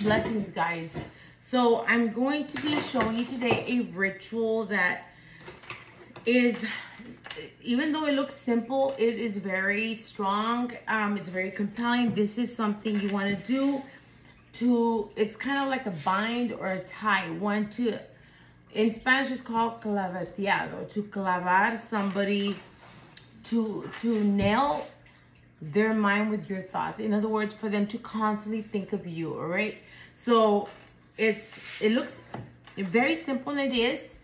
Blessings, guys. So I'm going to be showing you today a ritual that is, even though it looks simple, it is very strong. It's very compelling. This is something you want to do it's kind of like a bind or a tie. In Spanish it's called Clavetiado, to clavar somebody, to nail their mind with your thoughts. In other words, for them to constantly think of you, all right? So it looks very simple, and it is.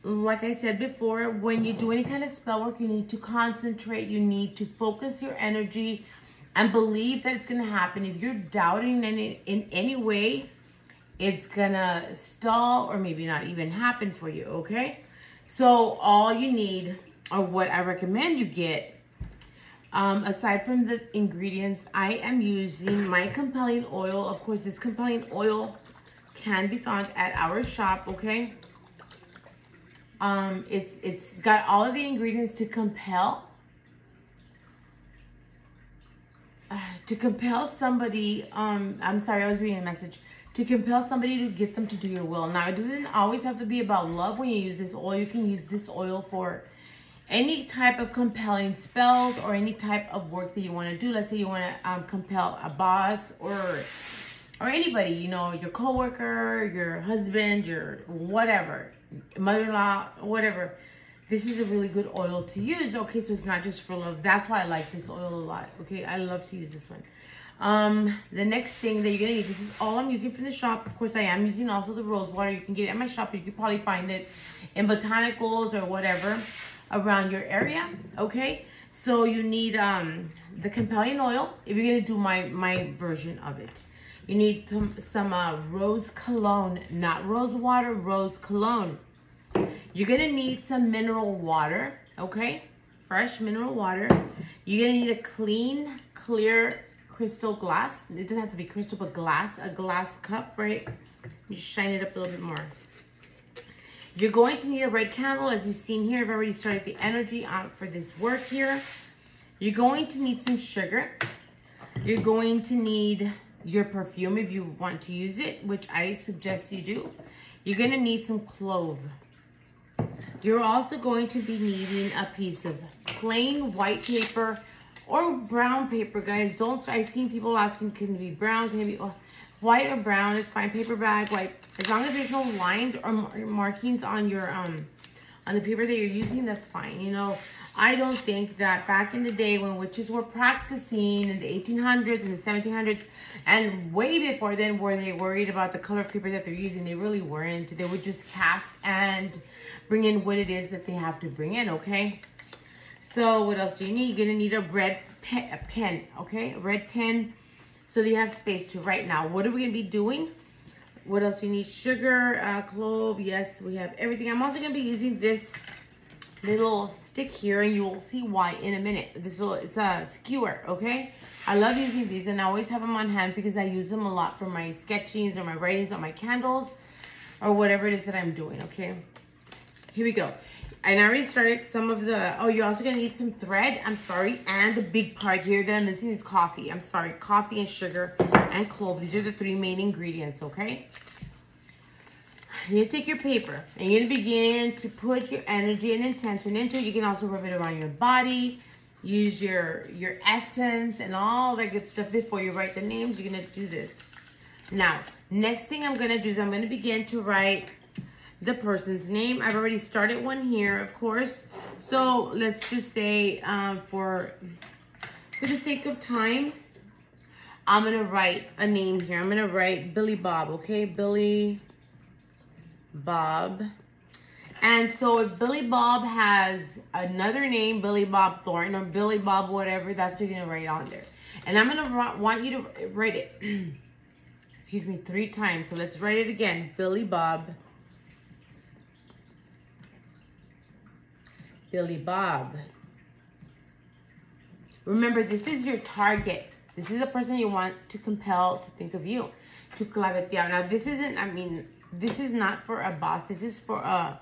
Like I said before, when you do any kind of spell work, you need to concentrate. You need to focus your energy and believe that it's going to happen. If you're doubting in any way, it's going to stall or maybe not even happen for you, okay? So all you need, or what I recommend you get, aside from the ingredients, I am using my compelling oil. Of course, this compelling oil can be found at our shop, okay? It's got all of the ingredients to compel somebody. I'm sorry, I was reading a message. To compel somebody to get them to do your will. Now, it doesn't always have to be about love when you use this oil. You can use this oil for any type of compelling spells or any type of work that you want to do. Let's say you want to compel a boss or anybody, you know, your coworker, your husband, your whatever, mother-in-law, whatever. This is a really good oil to use. Okay, so it's not just for love. That's why I like this oil a lot. Okay, I love to use this one. The next thing that you're gonna need, this is all I'm using from the shop. Of course, I am using also the rose water. You can get it at my shop. You can probably find it in botanicals or whatever around your area. Okay, so you need the compelling oil. If you're gonna do my version of it, you need some rose cologne, not rose water, rose cologne. You're gonna need some mineral water, okay? Fresh mineral water. You're gonna need a clean, clear crystal glass. It doesn't have to be crystal, but glass, a glass cup, right? You just shine it up a little bit more. You're going to need a red candle. As you've seen here, I've already started the energy out for this work here. You're going to need some sugar. You're going to need your perfume if you want to use it, which I suggest you do. You're gonna need some clove. You're also going to be needing a piece of plain white paper or brown paper, guys. I've seen people asking, can it be brown? Can it be white or brown? It's fine. Paper bag, white. As long as there's no lines or markings on your on the paper that you're using, that's fine. You know, I don't think that back in the day when witches were practicing in the 1800s and the 1700s and way before then, were they worried about the color of paper that they're using? They really weren't. They would just cast and bring in what it is that they have to bring in, okay? So what else do you need? You're gonna need a red pen, okay? A red pen so that you have space to write. Now, what are we gonna be doing? What else do you need? Sugar, clove, yes, we have everything. I'm also gonna be using this little stick here, and you will see why in a minute. It's a skewer, okay? I love using these, and I always have them on hand because I use them a lot for my sketchings or my writings on my candles or whatever it is that I'm doing, okay? Here we go. And I already started some of the, you're also gonna need some thread, I'm sorry, and the big part here that I'm missing is coffee. I'm sorry, coffee and sugar and clove. These are the three main ingredients, okay? You take your paper and you're gonna begin to put your energy and intention into it. You can also rub it around your body. Use your essence and all that good stuff before you write the names. You're gonna do this. Now, next thing I'm gonna do is I'm gonna begin to write the person's name. I've already started one here, of course. So let's just say for the sake of time, I'm gonna write a name here. I'm gonna write Billy Bob, okay? Billy Bob. And so if Billy Bob has another name, Billy Bob Thornton or Billy Bob whatever, that's what you're gonna write on there. And I'm gonna want you to write it, excuse me, 3 times. So let's write it again. Billy Bob. Billy Bob. Remember, this is your target. This is the person you want to compel to think of you, to Clavetiado. Now, this isn't, I mean, this is not for a boss. This is for a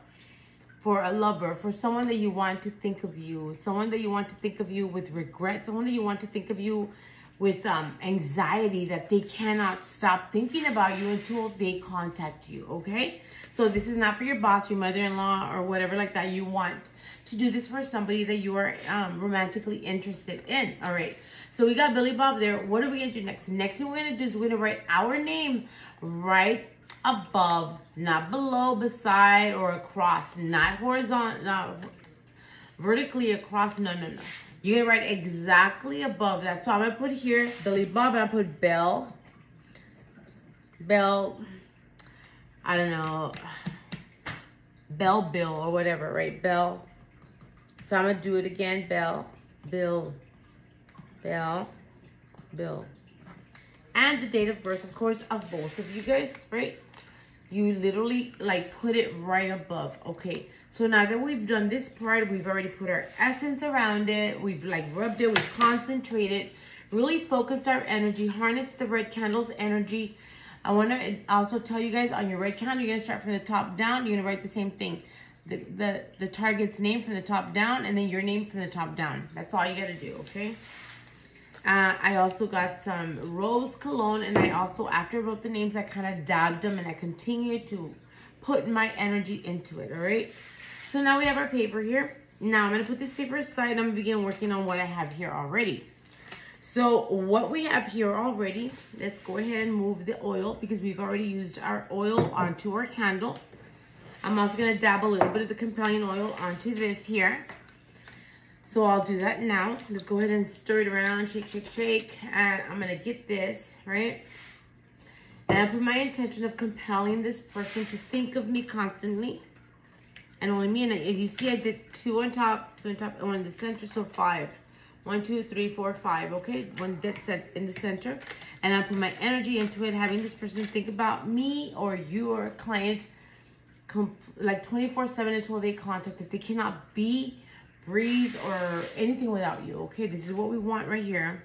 lover, for someone that you want to think of you, someone that you want to think of you with regret, someone that you want to think of you with anxiety that they cannot stop thinking about you until they contact you, okay? So this is not for your boss, your mother-in-law, or whatever like that. You want to do this for somebody that you are romantically interested in, all right? So we got Billy Bob there. What are we going to do next? Next thing we're going to do is we're going to write our name right above, not below, beside, or across, not horizontal, not vertically across, no. You're gonna write exactly above that. So I'm gonna put here Billy Bob, and I put Bell, I don't know, Bill, or whatever, right? Bell. So I'm gonna do it again. Bill. And the date of birth, of course, of both of you guys, right? You literally like put it right above. Okay, so now that we've done this part, we've already put our essence around it. We've like rubbed it, we've concentrated, really focused our energy, harnessed the red candle's energy. I want to also tell you guys, on your red candle, you're going to start from the top down. You're going to write the same thing. The target's name from the top down, and then your name from the top down. That's all you got to do, okay? I also got some rose cologne, and I also, after I wrote the names, I kind of dabbed them, and I continued to put my energy into it, all right? So now we have our paper here. Now I'm going to put this paper aside. I'm going to begin working on what I have here already. So what we have here already, let's go ahead and move the oil, because we've already used our oil onto our candle. I'm also going to dab a little bit of the compelling oil onto this here. So I'll do that now. Let's go ahead and stir it around, shake. And I'm going to get this, right? And I put my intention of compelling this person to think of me constantly. And only me. And if you see, I did two on top, and one in the center, so 5. 1, 2, 3, 4, 5, okay? One dead set in the center. And I put my energy into it, having this person think about me or your client like 24/7 until they contact that they cannot be, breathe, or anything without you, okay? This is what we want right here.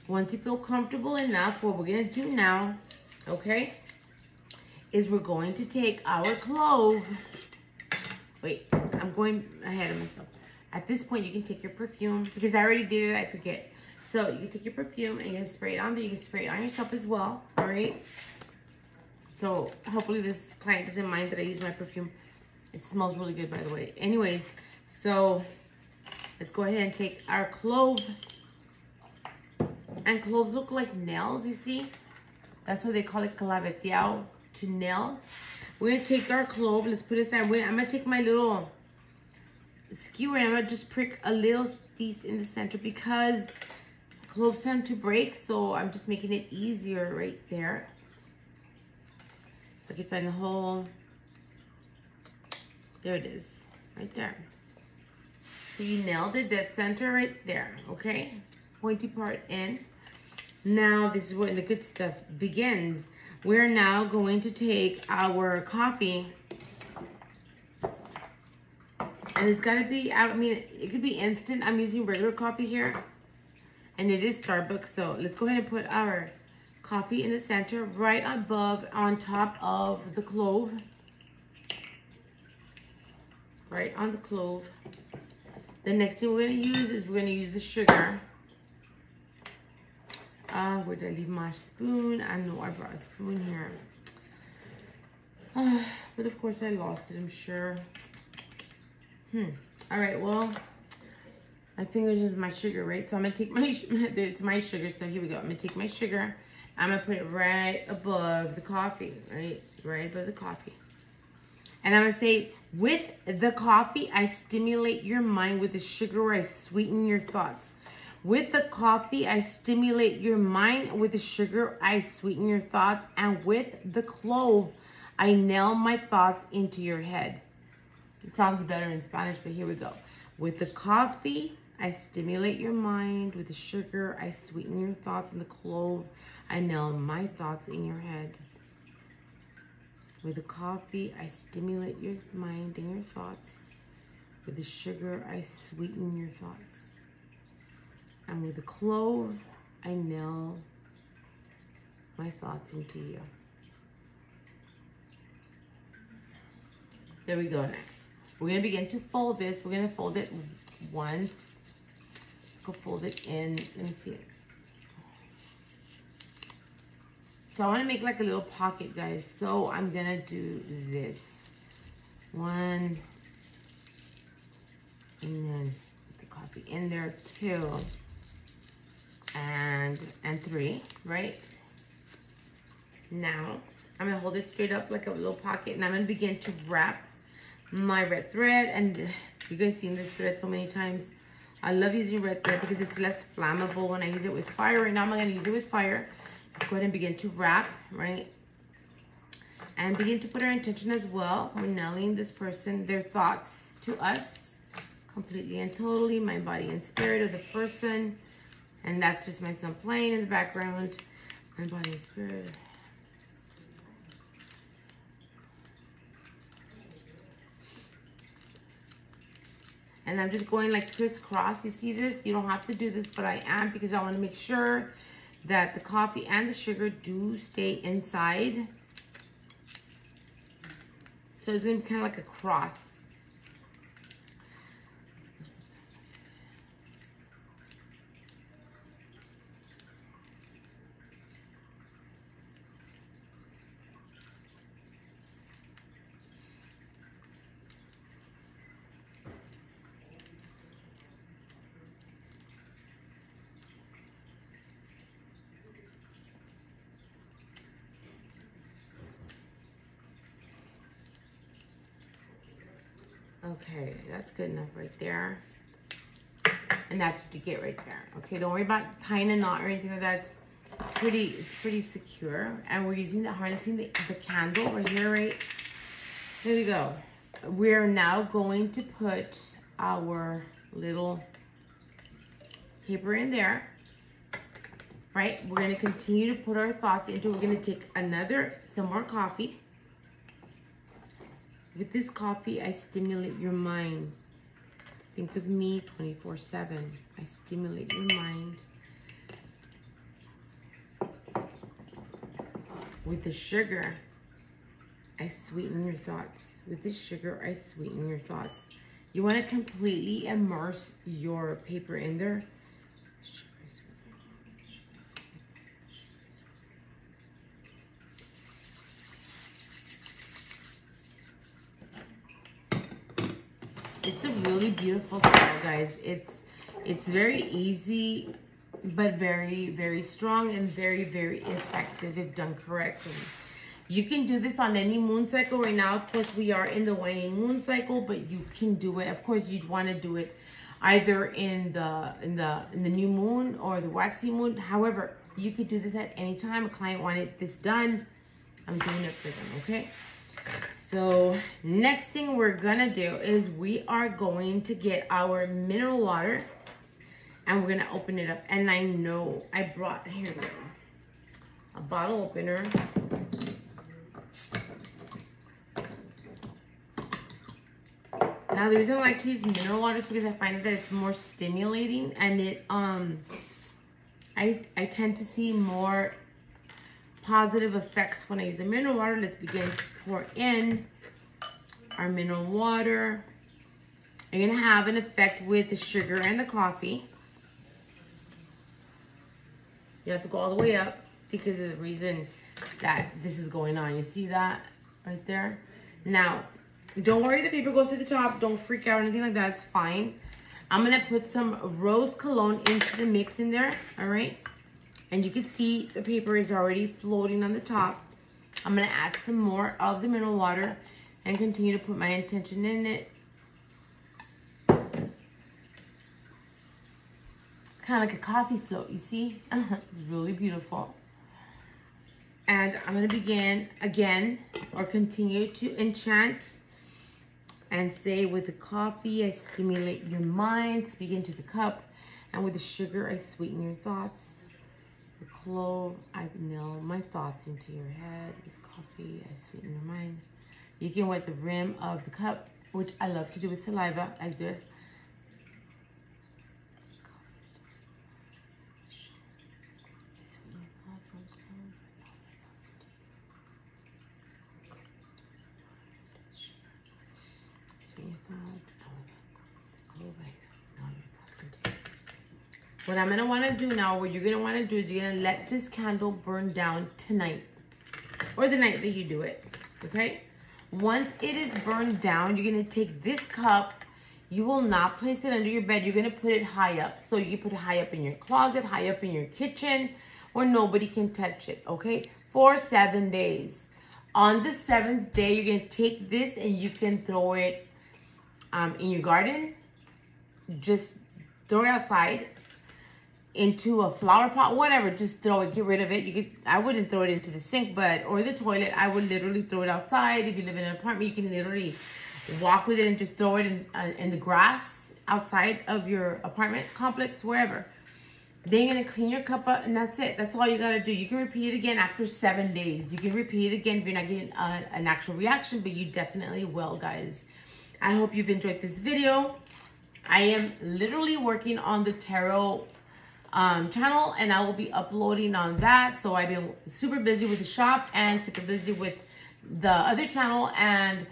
Once you feel comfortable enough, what we're gonna do now, okay, is we're going to take our clove. Wait, I'm going ahead of myself. At this point, you can take your perfume, because I already did it, I forget. So you can take your perfume and you can spray it on there. You can spray it on yourself as well, all right? So hopefully this client doesn't mind that I use my perfume. It smells really good, by the way. Anyways, so let's go ahead and take our clove. And cloves look like nails, you see? That's why they call it Clavetiado, to nail. We're gonna take our clove, let's put it aside. I'm gonna take my little skewer and I'm gonna just prick a little piece in the center, because cloves tend to break, so I'm just making it easier right there. So I can find the hole. There it is, right there. So you nailed it, dead center right there, okay? Pointy part in. Now this is when the good stuff begins. We're now going to take our coffee, and it's gotta be, I mean, it could be instant. I'm using regular coffee here, and it is Starbucks. So let's go ahead and put our coffee in the center, right above, on top of the clove. Right on the clove. The next thing we're gonna use is we're gonna use the sugar. Where did I leave my spoon? I know I brought a spoon here. But of course I lost it, I'm sure. All right, well, my fingers is my sugar, right? So I'm gonna take my, there's my sugar, so here we go. I'm gonna take my sugar, I'm gonna put it right above the coffee, right? Right above the coffee. And I'm gonna say, with the coffee, I stimulate your mind. With the sugar, I sweeten your thoughts. With the coffee, I stimulate your mind. With the sugar, I sweeten your thoughts. And with the clove, I nail my thoughts into your head. It sounds better in Spanish, but here we go. With the coffee, I stimulate your mind. With the sugar, I sweeten your thoughts. And the clove, I nail my thoughts in your head. With the coffee, I stimulate your mind and your thoughts. With the sugar, I sweeten your thoughts. And with the clove, I nail my thoughts into you. There we go now. We're gonna begin to fold this. We're gonna fold it once. Let's go fold it in. Let me see it. So I wanna make like a little pocket, guys. So I'm gonna do this. One. And then put the coffee in there, 2. And 3, right? Now, I'm gonna hold it straight up like a little pocket, and I'm gonna begin to wrap my red thread. And you guys seen this thread so many times. I love using red thread because it's less flammable when I use it with fire. Right now I'm gonna use it with fire. Let's go ahead and begin to wrap, right? And begin to put our intention as well. We're nailing this person, their thoughts to us, completely and totally, mind, body, and spirit of the person. And that's just my son playing in the background. Mind, body, and spirit. And I'm just going like crisscross. You see this? You don't have to do this, but I am, because I want to make sure that the coffee and the sugar do stay inside. So it's going to be kind of like a cross. Okay, that's good enough right there. And that's what you get right there. Okay, don't worry about tying a knot or anything like that. It's pretty secure. And we're using harnessing the candle right here, right? There we go. We're now going to put our little paper in there, right? We're gonna continue to put our thoughts into it. We're gonna take some more coffee. With this coffee, I stimulate your mind. Think of me 24/7. I stimulate your mind. With the sugar, I sweeten your thoughts. With the sugar, I sweeten your thoughts. You want to completely immerse your paper in there. It's a really beautiful style, guys. It's very easy, but very, very strong and very, very effective if done correctly. You can do this on any moon cycle. Right now, of course, we are in the waning moon cycle, but you can do it. Of course, you'd want to do it either in the new moon or the waxy moon. However, you could do this at any time. A client wanted this done, I'm doing it for them, okay? So next thing we're gonna do is we are going to get our mineral water and we're gonna open it up. And I know I brought here a bottle opener. Now the reason I like to use mineral water is because I find that it's more stimulating, and it I tend to see more positive effects when I use the mineral water. Let's begin to pour in our mineral water. You're gonna have an effect with the sugar and the coffee. You have to go all the way up because of the reason that this is going on. You see that right there? Now, don't worry the paper goes to the top. Don't freak out or anything like that. It's fine. I'm gonna put some rose cologne into the mix in there, all right? And you can see the paper is already floating on the top. I'm gonna add some more of the mineral water and continue to put my intention in it. It's kind of like a coffee float, you see? It's really beautiful. And I'm gonna begin again, or continue to enchant and say, with the coffee, I stimulate your mind, speak into the cup. And with the sugar, I sweeten your thoughts. The clove, I nail my thoughts into your head. With coffee, I sweeten your mind. You can wet the rim of the cup, which I love to do with saliva, like this. What I'm going to want to do now, what you're going to want to do is you're going to let this candle burn down tonight. Or the night that you do it. Okay? Once it is burned down, you're going to take this cup. You will not place it under your bed. You're going to put it high up. So you can put it high up in your closet, high up in your kitchen, where nobody can touch it. Okay? For 7 days. On the 7th day, you're going to take this and you can throw it in your garden. Just throw it outside. Into a flower pot, whatever, just throw it, get rid of it. You could, I wouldn't throw it into the sink, or the toilet. I would literally throw it outside. If you live in an apartment, you can literally walk with it and just throw it in the grass outside of your apartment complex, wherever. Then you're gonna clean your cup up, and that's it. That's all you gotta do. You can repeat it again after 7 days. You can repeat it again if you're not getting an actual reaction, but you definitely will, guys. I hope you've enjoyed this video. I am literally working on the tarot channel, and I will be uploading on that. So I've been super busy with the shop and super busy with the other channel and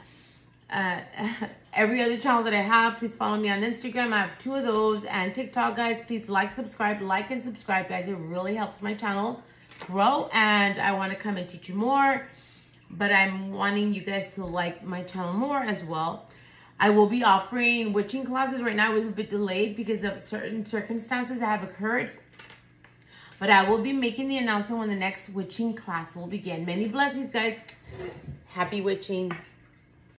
every other channel that I have. Please follow me on Instagram. I have 2 of those, and TikTok, guys. Please like and subscribe, guys. It really helps my channel grow, and I want to come and teach you more, but I'm wanting you guys to like my channel more as well. I will be offering witching classes. Right now it was a bit delayed because of certain circumstances that have occurred. But I will be making the announcement when the next witching class will begin. Many blessings, guys. Happy witching.